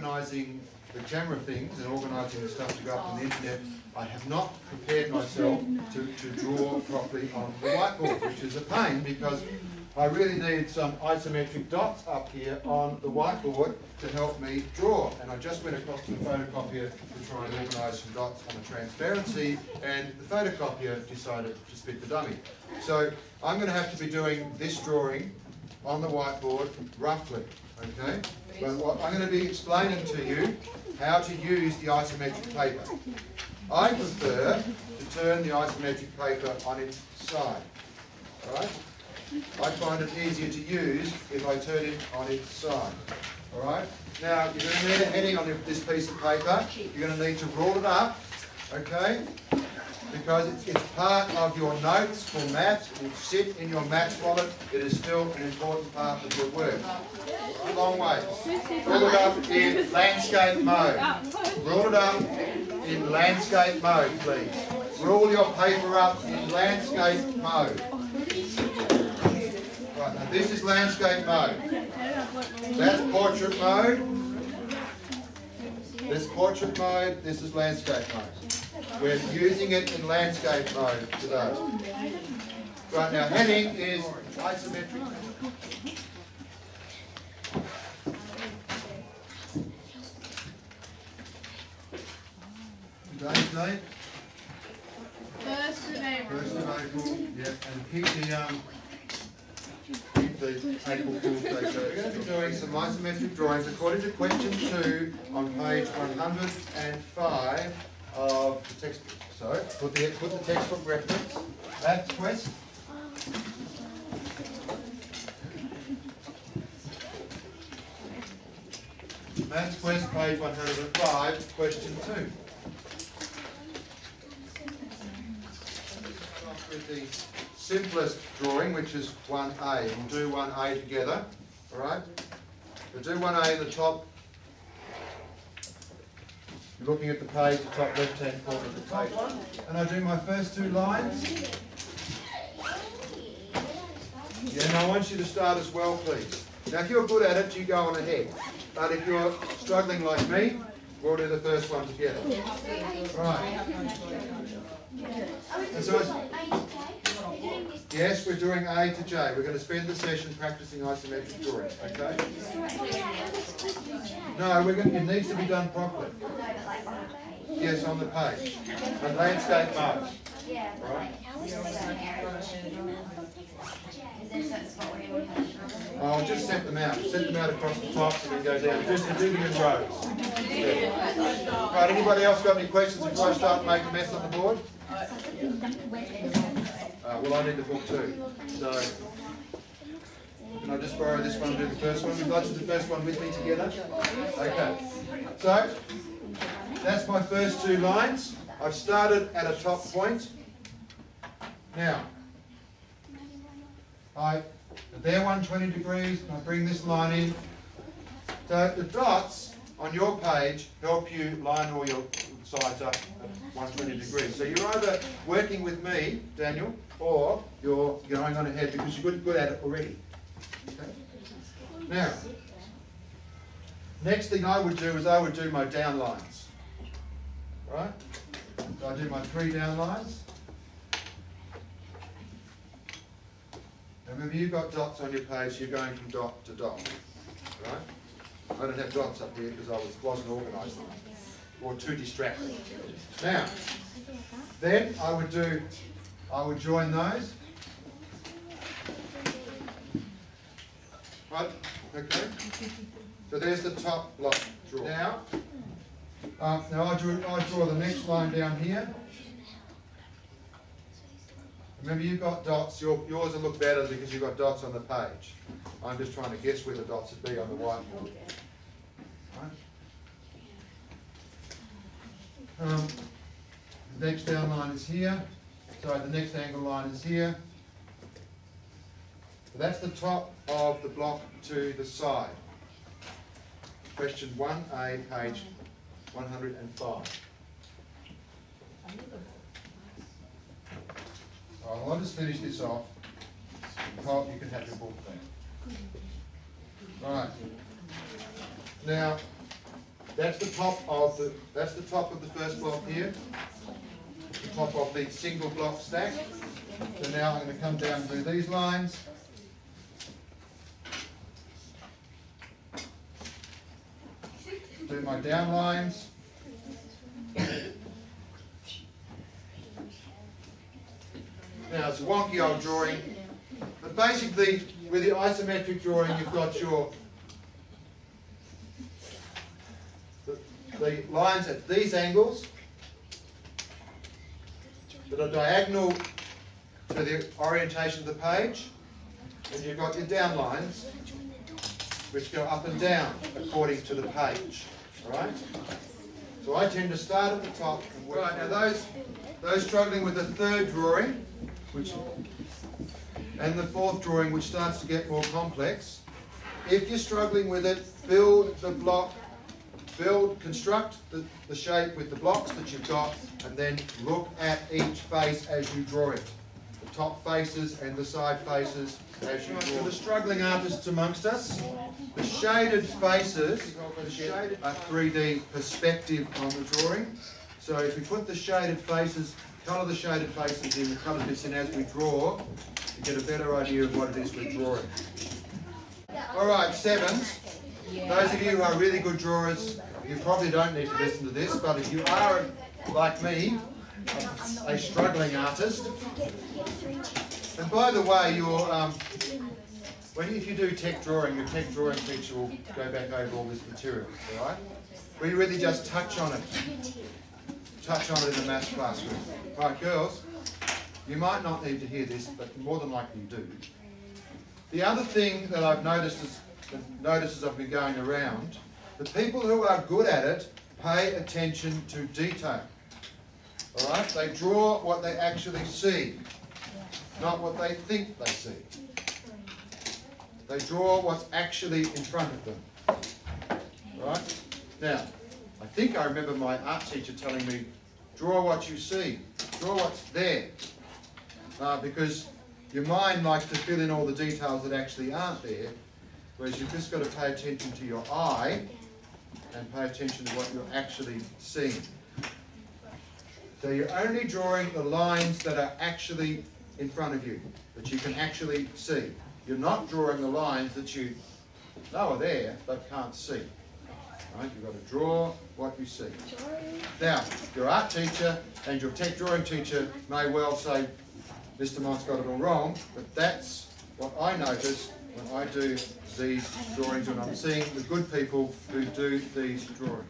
organising the camera things and organising the stuff to go up on the internet, I have not prepared myself to draw properly on the whiteboard, which is a pain because I really need some isometric dots up here on the whiteboard to help me draw. And I just went across to the photocopier to try and organise some dots on a transparency, and the photocopier decided to spit the dummy. So I'm going to have to be doing this drawing on the whiteboard roughly, okay? But what I'm going to be explaining to you how to use the isometric paper. I prefer to turn the isometric paper on its side, all right? I find it easier to use if I turn it on its side. Alright? Now, you're going to need a heading on this piece of paper. You're going to need to roll it up, okay? Because it's part of your notes for maths. It will sit in your maths wallet. It is still an important part of your work. A long way. Roll it up in landscape mode. Roll it up in landscape mode, please. Roll your paper up in landscape mode. Right, now this is landscape mode. That's portrait mode. This portrait mode, this is landscape mode. We're using it in landscape mode today. Right, now heading is isometric. Today's date? 1st of April. 1st of April, yeah, and keep the April Fool's Day. So we're going to be doing some isometric drawings according to question 2 on page 105 of the textbook. So put the textbook reference. Maths quest. Maths quest, page 105, question 2. With the simplest drawing, which is 1A. We'll do 1A together, alright? We'll do 1A at the top. You're looking at the page, the top left-hand corner of the page. And I do my first 2 lines. Yeah, and I want you to start as well, please. Now, if you're good at it, you go on ahead. But if you're struggling like me, we'll do the first one together. Right. And so yes, we're doing A to J. We're going to spend the session practicing isometric drawing, okay? No, it needs to be done properly. Yes, on the page. On landscape mode. Right? I'll just set them out. Set them out across the top and then go down. Just do them in rows. Yeah. Right, anybody else got any questions before I start to make a mess on the board? Well, I need the book too. So, can I just borrow this one and do the first one? Would you like to do the first one with me together? Okay. So, that's my first 2 lines. I've started at a top point. Now, they're 120 degrees, and I bring this line in. So the dots on your page help you line all your sides up at 120 degrees. So you're either working with me, Daniel, or you're going on ahead because you're good at it already. Okay? Now, next thing I would do is I would do my down lines. Right? So I do my 3 down lines. Remember, you've got dots on your page, you're going from dot to dot. Right? I don't have dots up here because I wasn't organised or too distracted. Now, then I would join those. Right? Okay. So there's the top block draw. Now I draw the next line down here. Remember, you've got dots. Yours will look better because you've got dots on the page. I'm just trying to guess where the dots would be on the whiteboard. Right? The next down line is here. Sorry, the next angle line is here. So that's the top of the block to the side. Question 1A, page 105. I'll just finish this off. You can have your book there. Right. Now, That's the top of the first block here. The top of the single block stack. So now I'm going to come down through these lines. Do my down lines. Now it's a wonky old drawing, but basically with the isometric drawing you've got the lines at these angles that are diagonal to the orientation of the page, and you've got your down lines which go up and down according to the page. Alright? So I tend to start at the top and work. Right, now those struggling with the third drawing and the fourth drawing, which starts to get more complex, if you're struggling with it, build the block, construct the shape with the blocks that you've got, and then look at each face as you draw it. The top faces and the side faces as you draw. For the struggling artists amongst us, the shaded faces are 3D perspective on the drawing. So if we put the shaded faces, colour the shaded faces in, colour this in as we draw, to get a better idea of what it is we're drawing. Alright, sevens. Those of you who are really good drawers, you probably don't need to listen to this, but if you are, like me, a struggling artist, and by the way, if you do tech drawing, your tech drawing teacher will go back over all this material, alright? We really just touch on it in the maths classroom. Right, girls, you might not need to hear this, but more than likely you do. The other thing that I've noticed as I've been going around, the people who are good at it pay attention to detail. Alright? They draw what they actually see, not what they think they see. They draw what's actually in front of them. Right? Now, I think I remember my art teacher telling me, draw what you see, draw what's there. Because your mind likes to fill in all the details that actually aren't there, whereas you've just got to pay attention to your eye and pay attention to what you're actually seeing. So you're only drawing the lines that are actually in front of you, that you can actually see. You're not drawing the lines that you know are there but can't see. Right? You've got to draw what you see. Now, your art teacher and your tech drawing teacher may well say, Mr. Mont's got it all wrong, but that's what I notice when I do these drawings, and I'm seeing the good people who do these drawings.